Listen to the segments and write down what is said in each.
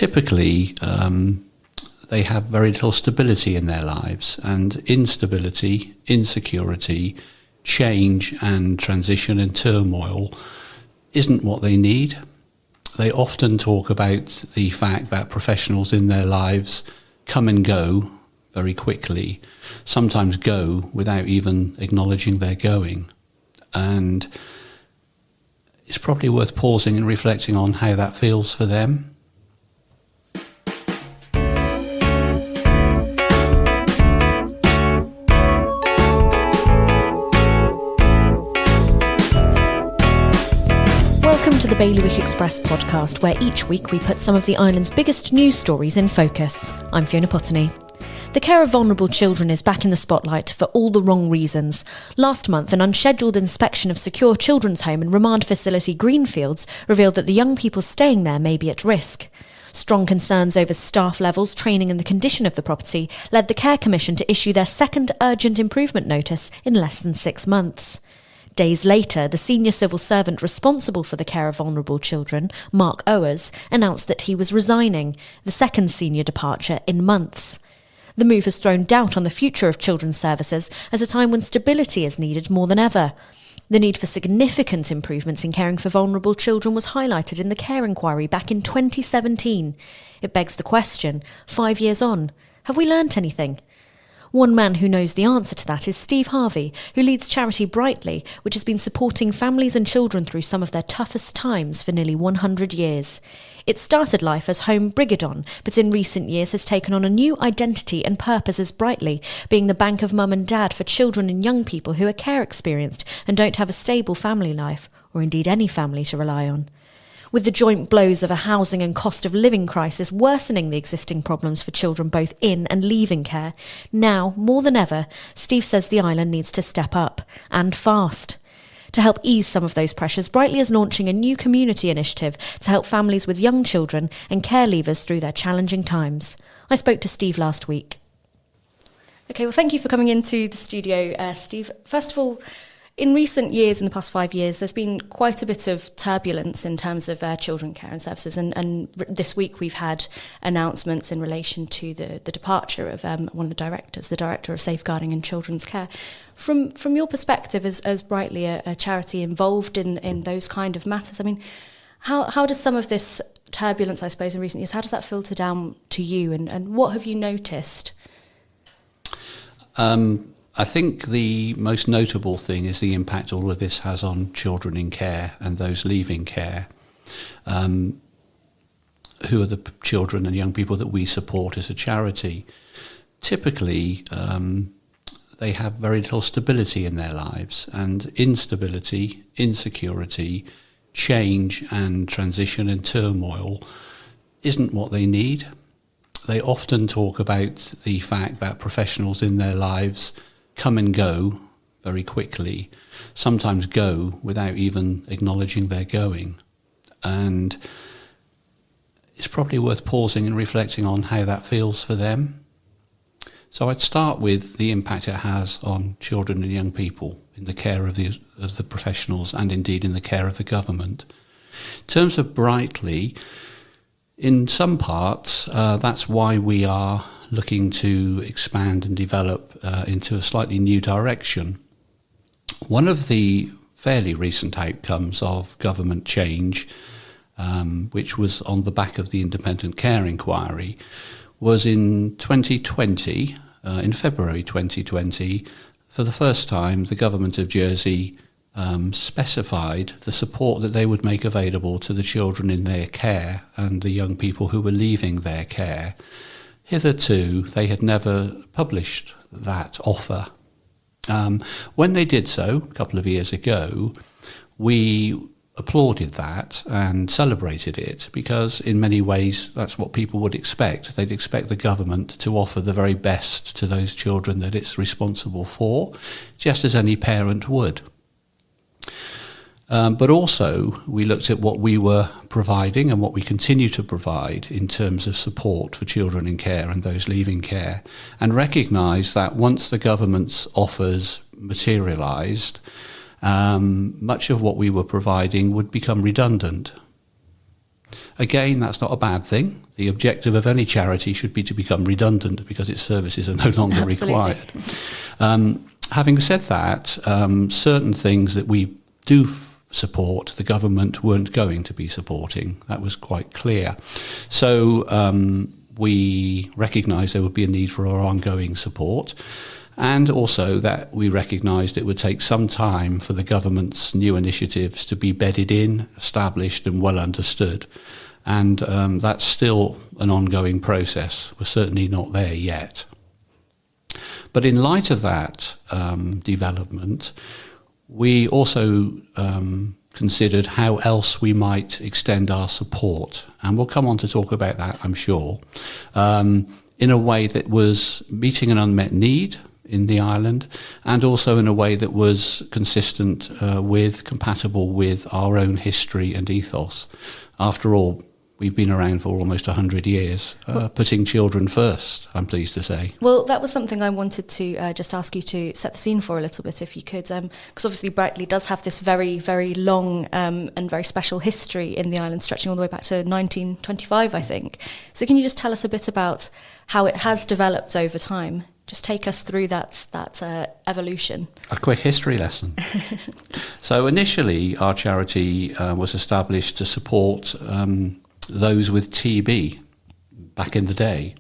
typically they have very little stability in their lives, and instability, insecurity, change and transition and turmoil isn't what they need. They often talk about the fact that professionals in their lives come and go very quickly, sometimes go without even acknowledging they're going. And it's probably worth pausing and reflecting on how that feels for them. Welcome to the Bailiwick Express podcast, where each week we put some of the island's biggest news stories in focus. I'm Fiona Potney. The care of vulnerable children is back in the spotlight for all the wrong reasons. Last month, an unscheduled inspection of Secure Children's Home and Remand Facility Greenfields revealed that the young people staying there may be at risk. Strong concerns over staff levels, training and the condition of the property led the Care Commission to issue their second urgent improvement notice in less than 6 months. Days later, the senior civil servant responsible for the care of vulnerable children, Mark Owers, announced that he was resigning, the second senior departure in months. The move has thrown doubt on the future of children's services at a time when stability is needed more than ever. The need for significant improvements in caring for vulnerable children was highlighted in the Care Inquiry back in 2017. It begs the question, 5 years on, have we learnt anything? One man who knows the answer to that is Steve Harvey, who leads charity Brightly, which has been supporting families and children through some of their toughest times for nearly 100 years. It started life as home Brig-y-Don, but in recent years has taken on a new identity and purpose as Brightly, being the bank of mum and dad for children and young people who are care experienced and don't have a stable family life, or indeed any family to rely on. With the joint blows of a housing and cost of living crisis worsening the existing problems for children both in and leaving care, now, more than ever, Steve says the island needs to step up, and fast. To help ease some of those pressures, Brightly is launching a new community initiative to help families with young children and care leavers through their challenging times. I spoke to Steve last week. Okay, well, thank you for coming into the studio, Steve. First of all, in recent years, in the past 5 years, there's been quite a bit of turbulence in terms of children care and services, and this week we've had announcements in relation to the departure of one of the directors, the Director of Safeguarding and Children's Care. From your perspective as Brightly, a charity involved in those kind of matters, I mean, how does some of this turbulence, I suppose, in recent years, how does that filter down to you, and what have you noticed? I think the most notable thing is the impact all of this has on children in care and those leaving care, who are the children and young people that we support as a charity. Typically, they have very little stability in their lives, and instability, insecurity, change and transition and turmoil isn't what they need. They often talk about the fact that professionals in their lives come and go very quickly, sometimes go without even acknowledging they're going. And it's probably worth pausing and reflecting on how that feels for them. So I'd start with the impact it has on children and young people in the care of the professionals and indeed in the care of the government. In terms of Brightly, in some parts, that's why we are looking to expand and develop into a slightly new direction. One of the fairly recent outcomes of government change, which was on the back of the Independent Care Inquiry, was in 2020, in February 2020, for the first time, the government of Jersey specified the support that they would make available to the children in their care and the young people who were leaving their care. Hitherto, they had never published that offer. When they did so, a couple of years ago, we applauded that and celebrated it, because in many ways that's what people would expect. They'd expect the government to offer the very best to those children that it's responsible for, just as any parent would. But also, we looked at what we were providing and what we continue to provide in terms of support for children in care and those leaving care, and recognised that once the government's offers materialised, much of what we were providing would become redundant. Again, that's not a bad thing. The objective of any charity should be to become redundant because its services are no longer required. Having said that, certain things that we do support, the government weren't going to be supporting. That was quite clear. So we recognised there would be a need for our ongoing support, and also that we recognised it would take some time for the government's new initiatives to be bedded in, established and well understood. And that's still an ongoing process. We're certainly not there yet. But in light of that development, we also considered how else we might extend our support. And we'll come on to talk about that, I'm sure, in a way that was meeting an unmet need in the island, and also in a way that was consistent compatible with our own history and ethos. After all, we've been around for almost 100 years, putting children first, I'm pleased to say. Well, that was something I wanted to just ask you to set the scene for a little bit, if you could, because obviously Brightly does have this very, very long and very special history in the island, stretching all the way back to 1925, I think. So can you just tell us a bit about how it has developed over time? Just take us through that evolution. A quick history lesson. So initially, our charity was established to support those with TB back in the day.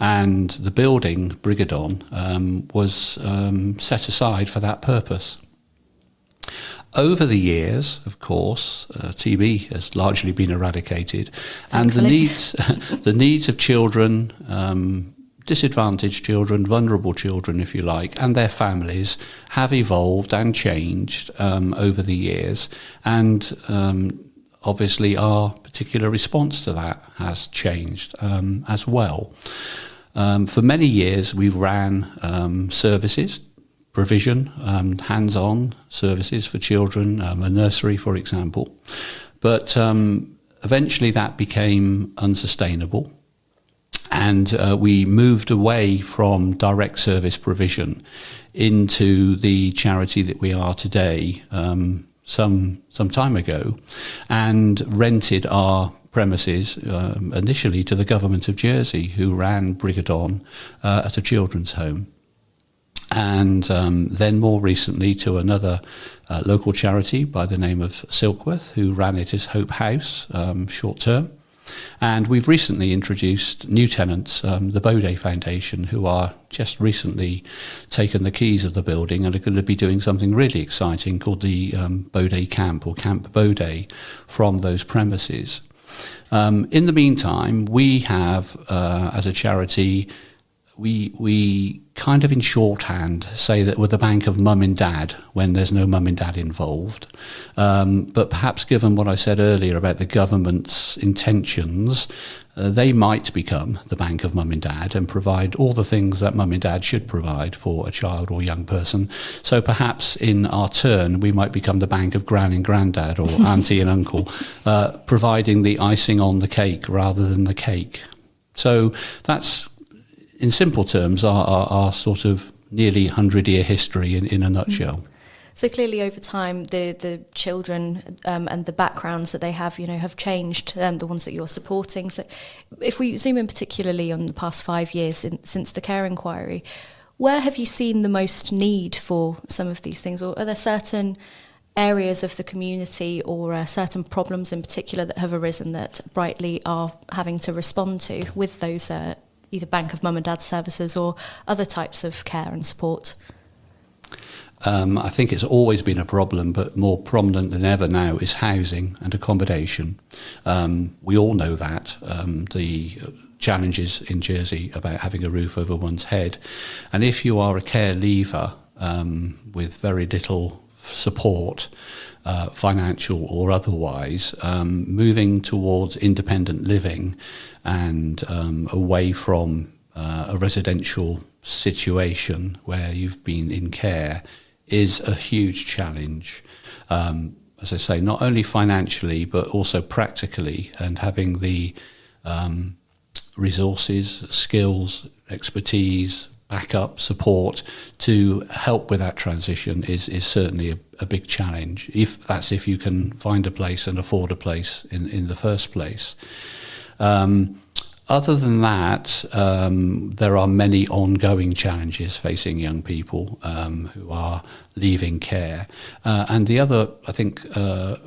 And the building, Brig-y-Don, was set aside for that purpose. Over the years, of course, TB has largely been eradicated. Thankfully. And the needs of children, disadvantaged children, vulnerable children, if you like, and their families have evolved and changed over the years. And obviously our particular response to that has changed as well. For many years we ran services, provision, hands-on services for children, a nursery for example. But eventually that became unsustainable. And we moved away from direct service provision into the charity that we are today some time ago, and rented our premises initially to the government of Jersey, who ran Brig-y-Don at a children's home. And then more recently to another local charity by the name of Silkworth, who ran it as Hope House short term. And we've recently introduced new tenants, the Bode Foundation, who are just recently taken the keys of the building and are going to be doing something really exciting called the Bode Camp, or Camp Bode, from those premises. In the meantime, we have, as a charity, we kind of in shorthand say that we're the bank of mum and dad when there's no mum and dad involved. But perhaps given what I said earlier about the government's intentions, they might become the bank of mum and dad and provide all the things that mum and dad should provide for a child or young person. So perhaps in our turn, we might become the bank of gran and granddad, or auntie and uncle, providing the icing on the cake rather than the cake. So that's, in simple terms, our sort of nearly 100-year history in a nutshell. So clearly over time, the children and the backgrounds that they have changed, the ones that you're supporting. So if we zoom in particularly on the past 5 years since the care inquiry, where have you seen the most need for some of these things? Or are there certain areas of the community or certain problems in particular that have arisen that Brightly are having to respond to with those either Bank of Mum and Dad services or other types of care and support? I think it's always been a problem, but more prominent than ever now is housing and accommodation. We all know that, the challenges in Jersey about having a roof over one's head. And if you are a care leaver with very little support, financial or otherwise, moving towards independent living and away from a residential situation where you've been in care is a huge challenge. As I say, not only financially but also practically, and having the resources, skills, expertise, backup, support to help with that transition is certainly a big challenge, if you can find a place and afford a place in the first place. Other than that, there are many ongoing challenges facing young people who are leaving care. And the other, I think,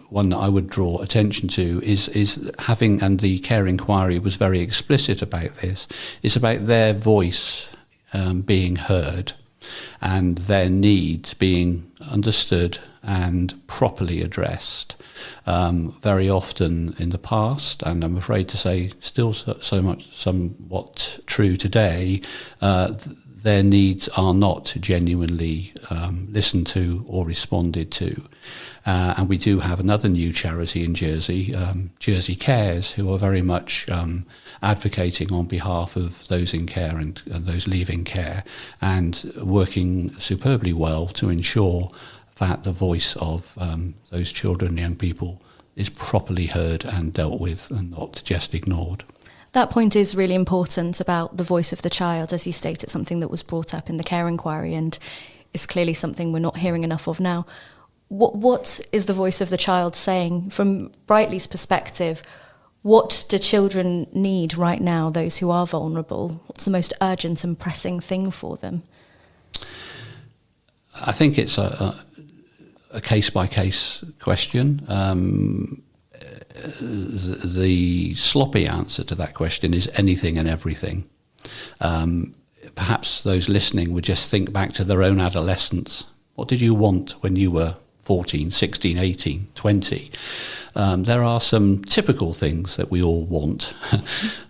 one that I would draw attention to is having, and the care inquiry was very explicit about this, is about their voice being heard and their needs being understood and properly addressed. Very often in the past, and I'm afraid to say still somewhat true today, their needs are not genuinely listened to or responded to. And we do have another new charity in Jersey, Jersey Cares, who are very much advocating on behalf of those in care and those leaving care, and working superbly well to ensure that the voice of those children and young people is properly heard and dealt with and not just ignored. That point is really important about the voice of the child. As you state, it's something that was brought up in the care inquiry and is clearly something we're not hearing enough of now. What is the voice of the child saying? From Brightly's perspective, what do children need right now, those who are vulnerable? What's the most urgent and pressing thing for them? I think it's a case-by-case question. The sloppy answer to that question is anything and everything. Perhaps those listening would just think back to their own adolescence. What did you want when you were 14, 16, 18, 20? There are some typical things that we all want,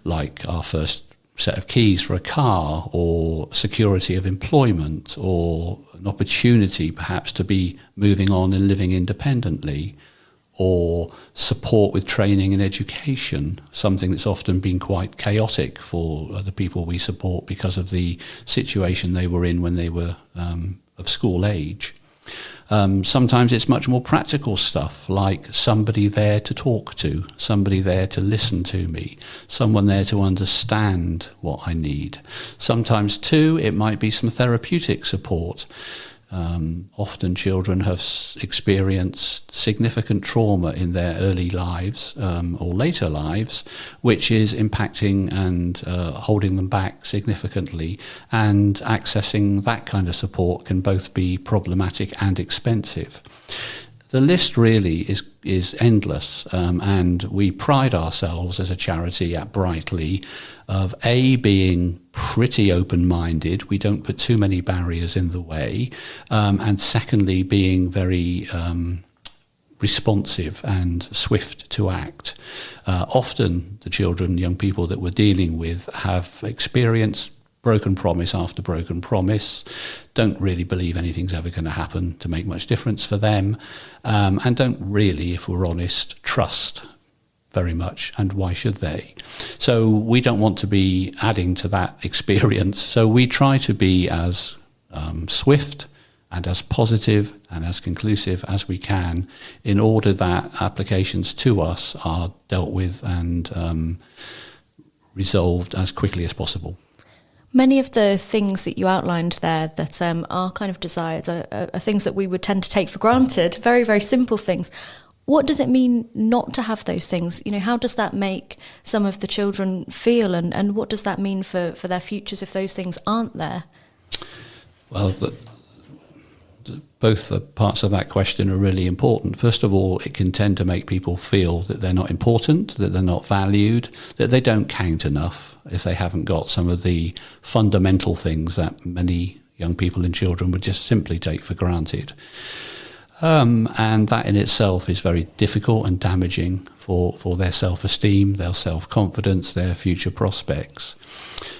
like our first set of keys for a car, or security of employment, or an opportunity perhaps to be moving on and living independently, or support with training and education, something that's often been quite chaotic for the people we support because of the situation they were in when they were of school age. Sometimes it's much more practical stuff, like somebody there to talk to, somebody there to listen to me, someone there to understand what I need. Sometimes too, it might be some therapeutic support. Often children have experienced significant trauma in their early lives or later lives, which is impacting and holding them back significantly, and accessing that kind of support can both be problematic and expensive. The list really is endless, and we pride ourselves as a charity at Brightly of being pretty open-minded. We don't put too many barriers in the way, and secondly, being very responsive and swift to act. Often the children and young people that we're dealing with have experienced broken promise after broken promise, don't really believe anything's ever going to happen to make much difference for them, and don't really, if we're honest, trust very much, and why should they? So we don't want to be adding to that experience, so we try to be as swift and as positive and as conclusive as we can, in order that applications to us are dealt with and resolved as quickly as possible. Many of the things that you outlined there that are kind of desired are things that we would tend to take for granted, very, very simple things. What does it mean not to have those things? You know, how does that make some of the children feel, and what does that mean for their futures if those things aren't there? Well, both the parts of that question are really important. First of all, it can tend to make people feel that they're not important, that they're not valued, that they don't count enough if they haven't got some of the fundamental things that many young people and children would just simply take for granted. And that in itself is very difficult and damaging for their self-esteem, their self-confidence, their future prospects.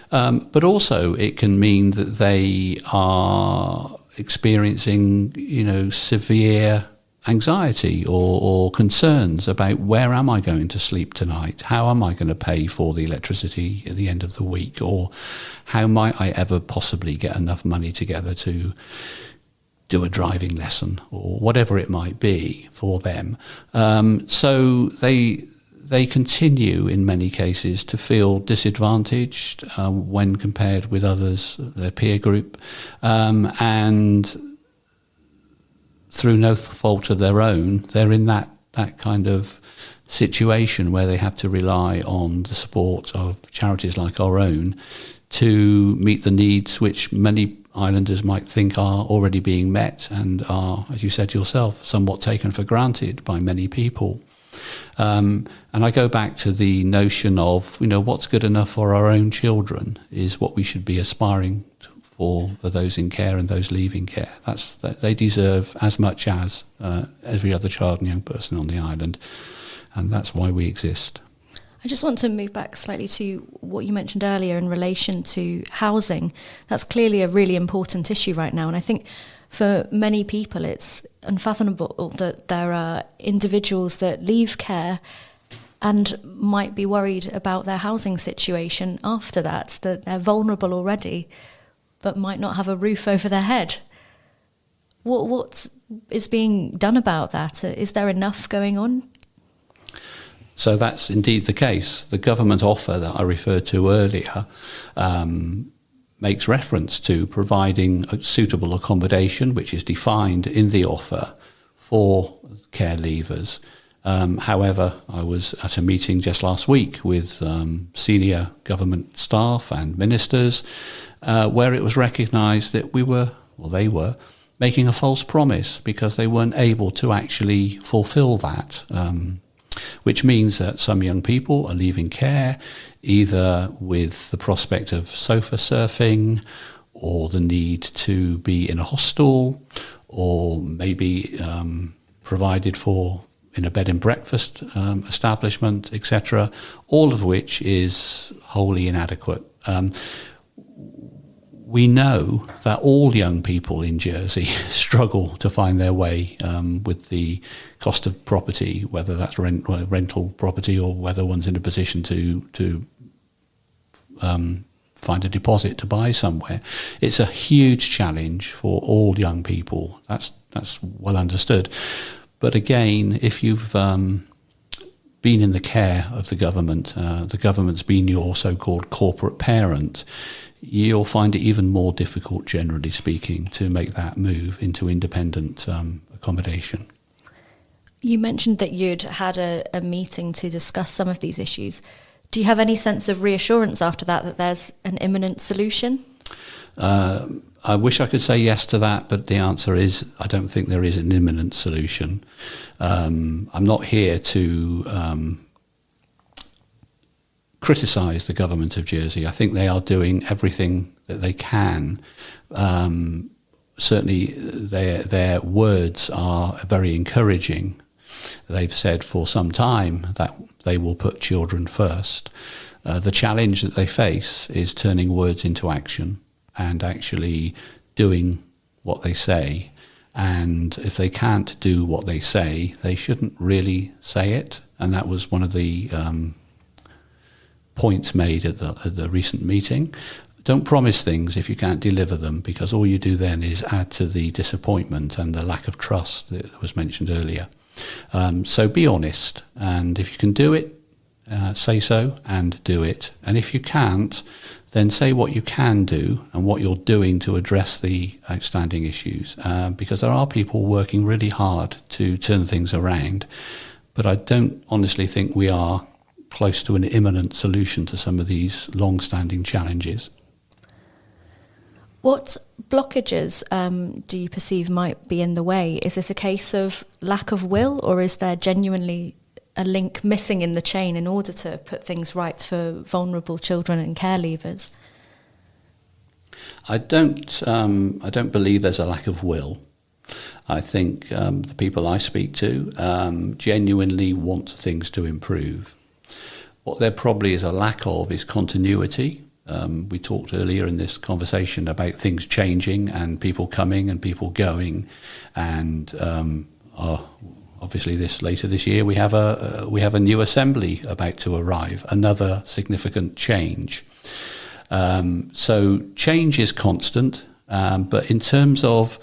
But also it can mean that they are experiencing, severe anxiety or concerns about, where am I going to sleep tonight? How am I going to pay for the electricity at the end of the week? Or how might I ever possibly get enough money together to do a driving lesson, or whatever it might be for them? So they continue in many cases to feel disadvantaged when compared with others, their peer group, and through no fault of their own, they're in that kind of situation where they have to rely on the support of charities like our own to meet the needs which many islanders might think are already being met and are, as you said yourself, somewhat taken for granted by many people. And I go back to the notion of, what's good enough for our own children is what we should be aspiring for those in care and those leaving care. They deserve as much as every other child and young person on the island, and that's why we exist. I just want to move back slightly to what you mentioned earlier in relation to housing. That's clearly a really important issue right now, and I think for many people it's unfathomable that there are individuals that leave care and might be worried about their housing situation after that they're vulnerable already but might not have a roof over their head. What is being done about that? Is there enough going on? So that's indeed the case. The government offer that I referred to earlier makes reference to providing a suitable accommodation, which is defined in the offer for care leavers. However, I was at a meeting just last week with senior government staff and ministers where it was recognised that they were making a false promise because they weren't able to actually fulfil that. Which means that some young people are leaving care either with the prospect of sofa surfing or the need to be in a hostel or maybe provided for in a bed and breakfast establishment, etc., all of which is wholly inadequate. We know that all young people in Jersey struggle to find their way with the cost of property, whether that's rental property or whether one's in a position to find a deposit to buy somewhere. It's a huge challenge for all young people. That's well understood. But again, if you've been in the care of the government's been your so-called corporate parent, you'll find it even more difficult, generally speaking, to make that move into independent accommodation. You mentioned that you'd had a meeting to discuss some of these issues. Do you have any sense of reassurance after that there's an imminent solution? I wish I could say yes to that, but the answer is I don't think there is an imminent solution. I'm not here to criticise the government of Jersey. I think they are doing everything that they can. Certainly their words are very encouraging. They've said for some time that they will put children first. The challenge that they face is turning words into action and actually doing what they say. And if they can't do what they say, they shouldn't really say it. And that was one of the points made at the recent meeting. Don't promise things if you can't deliver them, because all you do then is add to the disappointment and the lack of trust that was mentioned earlier. So be honest, and if you can do it, say so and do it. And if you can't, then say what you can do and what you're doing to address the outstanding issues, because there are people working really hard to turn things around, but I don't honestly think we are close to an imminent solution to some of these long-standing challenges. What blockages do you perceive might be in the way? Is this a case of lack of will, or is there genuinely a link missing in the chain in order to put things right for vulnerable children and care leavers? I don't believe there's a lack of will. I think the people I speak to genuinely want things to improve. What there probably is a lack of is continuity. We talked earlier in this conversation about things changing and people coming and people going, and obviously later this year we have a new assembly about to arrive, another significant change. So change is constant, but in terms of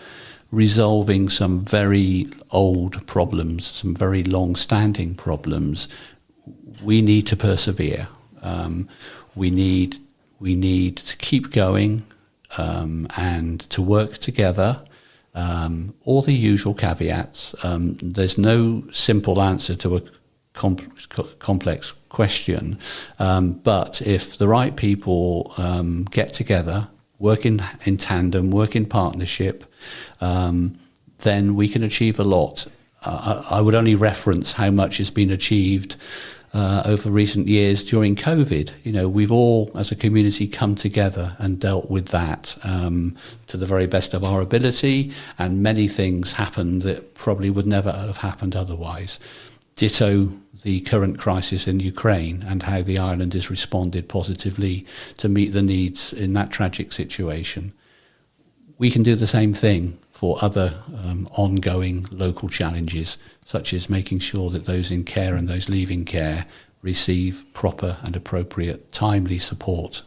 resolving some very old problems, some very long-standing problems, we need to persevere. We need to keep going and to work together. All the usual caveats. There's no simple answer to a complex question, but if the right people get together, work in tandem, work in partnership, then we can achieve a lot. I would only reference how much has been achieved over recent years during COVID. We've all, as a community, come together and dealt with that to the very best of our ability, and many things happened that probably would never have happened otherwise. Ditto the current crisis in Ukraine and how the island has responded positively to meet the needs in that tragic situation. We can do the same thing for other ongoing local challenges, such as making sure that those in care and those leaving care receive proper and appropriate timely support.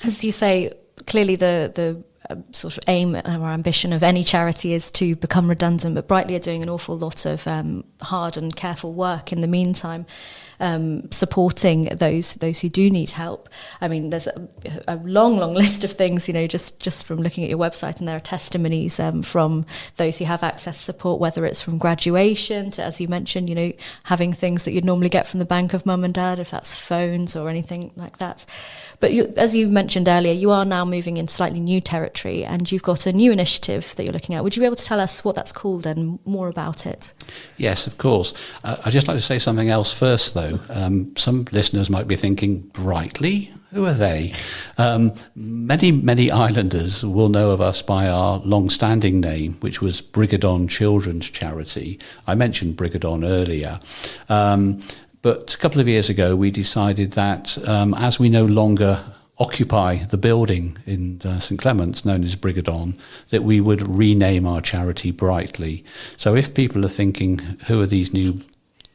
As you say, clearly the sort of aim or ambition of any charity is to become redundant, but Brightly are doing an awful lot of hard and careful work in the meantime, supporting those who do need help. I mean, there's a long list of things, just from looking at your website, and there are testimonies from those who have access to support, whether it's from graduation to, as you mentioned, having things that you'd normally get from the bank of mum and dad, if that's phones or anything like that. But as you mentioned earlier, you are now moving in slightly new territory, and you've got a new initiative that you're looking at. Would you be able to tell us what that's called and more about it? Yes, of course. I'd just like to say something else first, though. Some listeners might be thinking, Brightly? Who are they? Many islanders will know of us by our long-standing name, which was Brig-y-Don Children's Charity. I mentioned Brig-y-Don earlier. But a couple of years ago, we decided that as we no longer occupy the building in St Clement's known as Brig-y-Don, that we would rename our charity Brightly. So if people are thinking, who are these new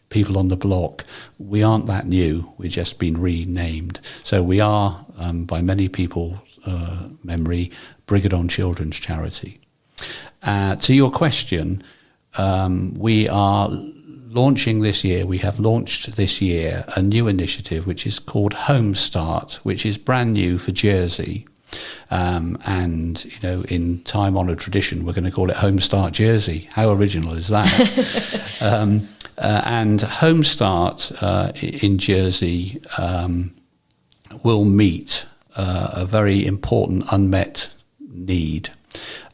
people on the block, we aren't that new, we've just been renamed. So we are, by many people's memory, Brig-y-Don Children's Charity. To your question, we are launching this year, we have launched this year a new initiative which is called Home Start, which is brand new for Jersey. And, in time-honoured tradition, we're going to call it Home Start Jersey. How original is that? And Home Start in Jersey will meet a very important unmet need.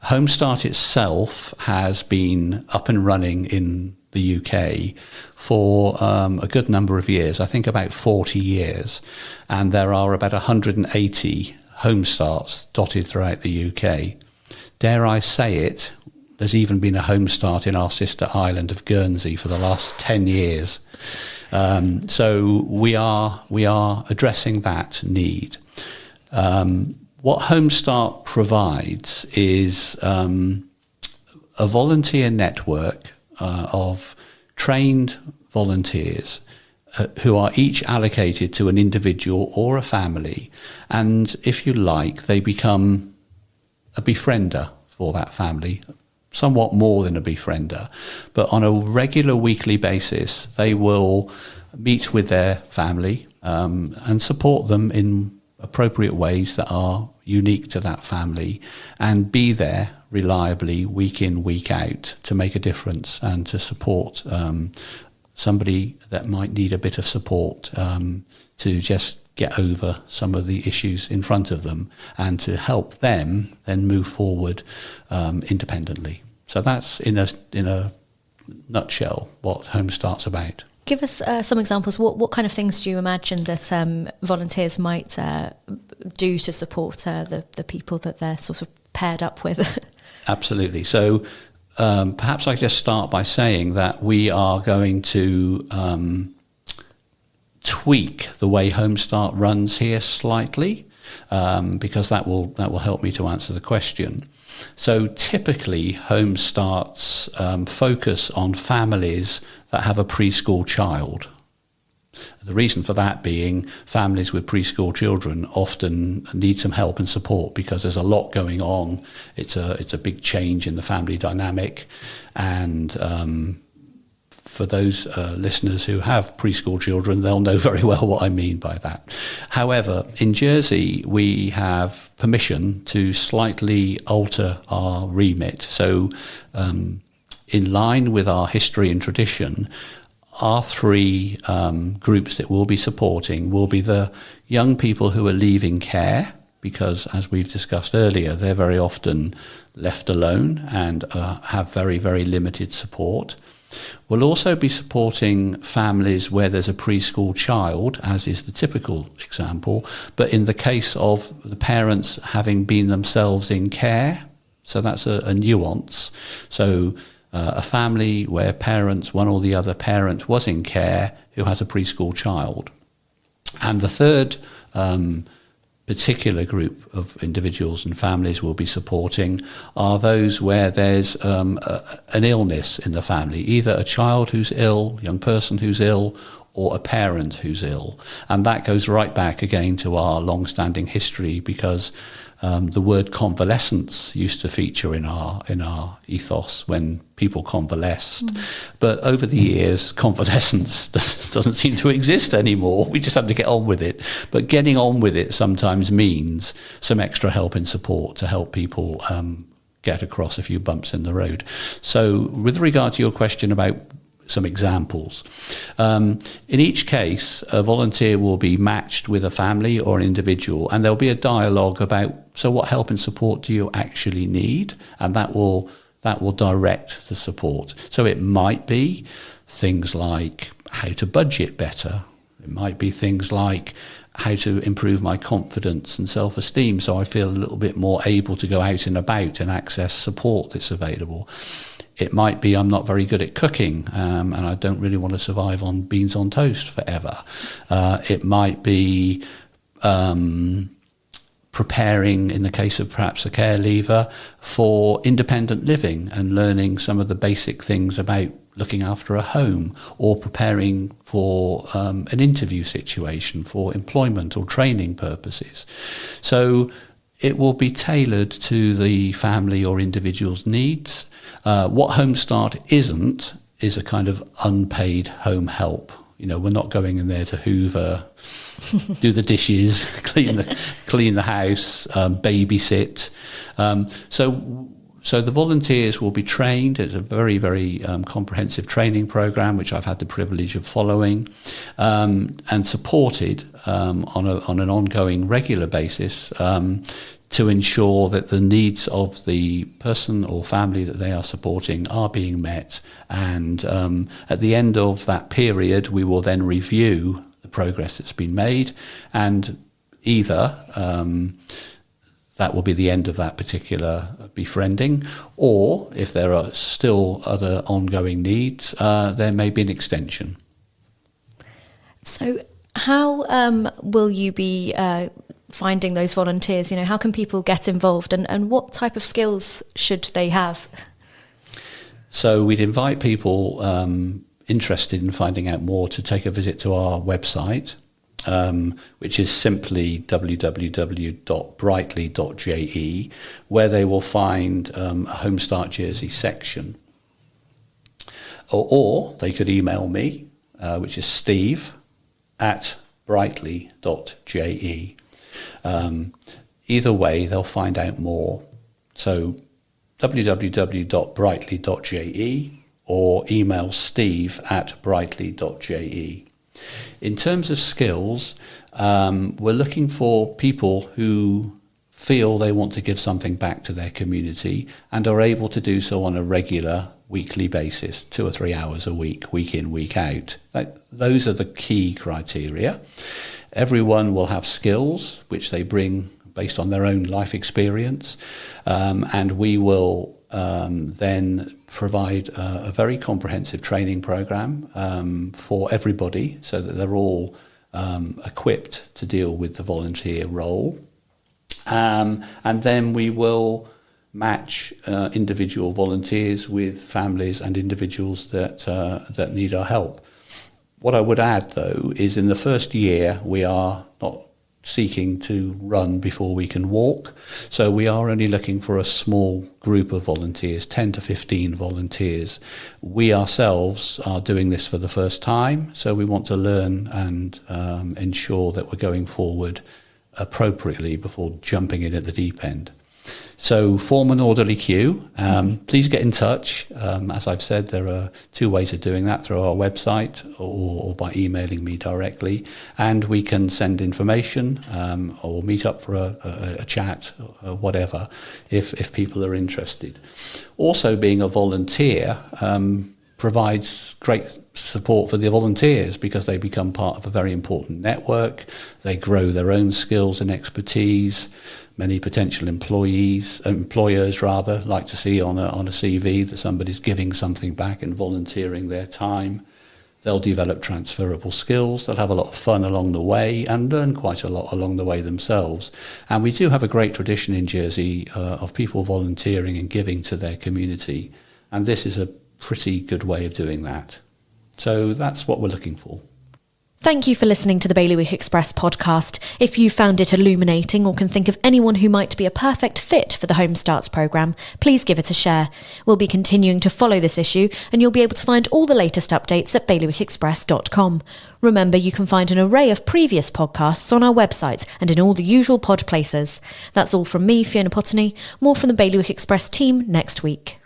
Home Start itself has been up and running in the UK for a good number of years, I think about 40 years, and there are about 180 Home Starts dotted throughout the UK. Dare I say it, there's even been a Home Start in our sister island of Guernsey for the last 10 years. So we are addressing that need. What Home Start provides is a volunteer network of trained volunteers who are each allocated to an individual or a family, and if you like, they become a befriender for that family, somewhat more than a befriender, but on a regular weekly basis they will meet with their family and support them in appropriate ways that are unique to that family, and be there reliably week in, week out to make a difference and to support somebody that might need a bit of support to just get over some of the issues in front of them and to help them then move forward independently. So that's in a nutshell what Home Start's about. Give us some examples. What kind of things do you imagine that volunteers might do to support the people that they're sort of paired up with? Absolutely. So perhaps I just start by saying that we are going to tweak the way Home Start runs here slightly, because that will help me to answer the question. So typically Home Starts focus on families that have a preschool child. The reason for that being families with preschool children often need some help and support because there's a lot going on. It's a big change in the family dynamic, and for those listeners who have preschool children, they'll know very well what I mean by that. However, in Jersey, we have permission to slightly alter our remit. So in line with our history and tradition, our three groups that we'll be supporting will be the young people who are leaving care, because as we've discussed earlier, they're very often left alone and have very, very limited support. We'll also be supporting families where there's a preschool child, as is the typical example, but in the case of the parents having been themselves in care, so that's a nuance. So a family where one or the other parent was in care who has a preschool child. And the third particular group of individuals and families we'll be supporting are those where there's an illness in the family, either a child who's ill, young person who's ill, or a parent who's ill. And that goes right back again to our long-standing history, because the word convalescence used to feature in our ethos when people convalesced. But over the years, convalescence doesn't seem to exist anymore. We just have to get on with it. But getting on with it sometimes means some extra help and support to help people get across a few bumps in the road. So with regard to your question about some examples. In each case, a volunteer will be matched with a family or an individual, and there'll be a dialogue about, so what help and support do you actually need? And that will direct the support. So it might be things like how to budget better. It might be things like how to improve my confidence and self-esteem so I feel a little bit more able to go out and about and access support that's available. It might be I'm not very good at cooking and I don't really want to survive on beans on toast forever. It might be preparing, in the case of perhaps a care leaver, for independent living and learning some of the basic things about looking after a home, or preparing for an interview situation for employment or training purposes. So it will be tailored to the family or individual's needs. What Home Start isn't is a kind of unpaid home help. You know, we're not going in there to hoover, do the dishes, clean the house, babysit. So the volunteers will be trained. It's a very, very comprehensive training program, which I've had the privilege of following, and supported on an ongoing, regular basis to ensure that the needs of the person or family that they are supporting are being met. And at the end of that period, we will then review the progress that's been made, and either that will be the end of that particular befriending, or if there are still other ongoing needs, there may be an extension. So how will you be finding those volunteers? You know, how can people get involved, and what type of skills should they have? So we'd invite people interested in finding out more to take a visit to our website, which is simply www.brightly.je, where they will find a Home Start Jersey section. Or they could email me, which is steve@brightly.je. Either way, they'll find out more. So www.brightly.je or email steve@brightly.je. In terms of skills, we're looking for people who feel they want to give something back to their community and are able to do so on a regular weekly basis, 2 or 3 hours a week in, week out. Those are the key criteria. Everyone will have skills which they bring based on their own life experience, and we will then provide a very comprehensive training program for everybody, so that they're all equipped to deal with the volunteer role. And then we will match individual volunteers with families and individuals that need our help. What I would add, though, is in the first year we are not seeking to run before we can walk. So we are only looking for a small group of volunteers, 10 to 15 volunteers. We ourselves are doing this for the first time, so we want to learn and ensure that we're going forward appropriately before jumping in at the deep end. So form an orderly queue. Please get in touch. As I've said, there are 2 ways of doing that, through our website or by emailing me directly. And we can send information or meet up for a chat or whatever if people are interested. Also, being a volunteer provides great support for the volunteers because they become part of a very important network. They grow their own skills and expertise. Many potential employers like to see on a CV that somebody's giving something back and volunteering their time. They'll develop transferable skills. They'll have a lot of fun along the way and learn quite a lot along the way themselves. And we do have a great tradition in Jersey of people volunteering and giving to their community. And this is a pretty good way of doing that. So that's what we're looking for. Thank you for listening to the Bailiwick Express podcast. If you found it illuminating or can think of anyone who might be a perfect fit for the Home Starts programme, please give it a share. We'll be continuing to follow this issue and you'll be able to find all the latest updates at bailiwickexpress.com. Remember, you can find an array of previous podcasts on our website and in all the usual pod places. That's all from me, Fiona Potney. More from the Bailiwick Express team next week.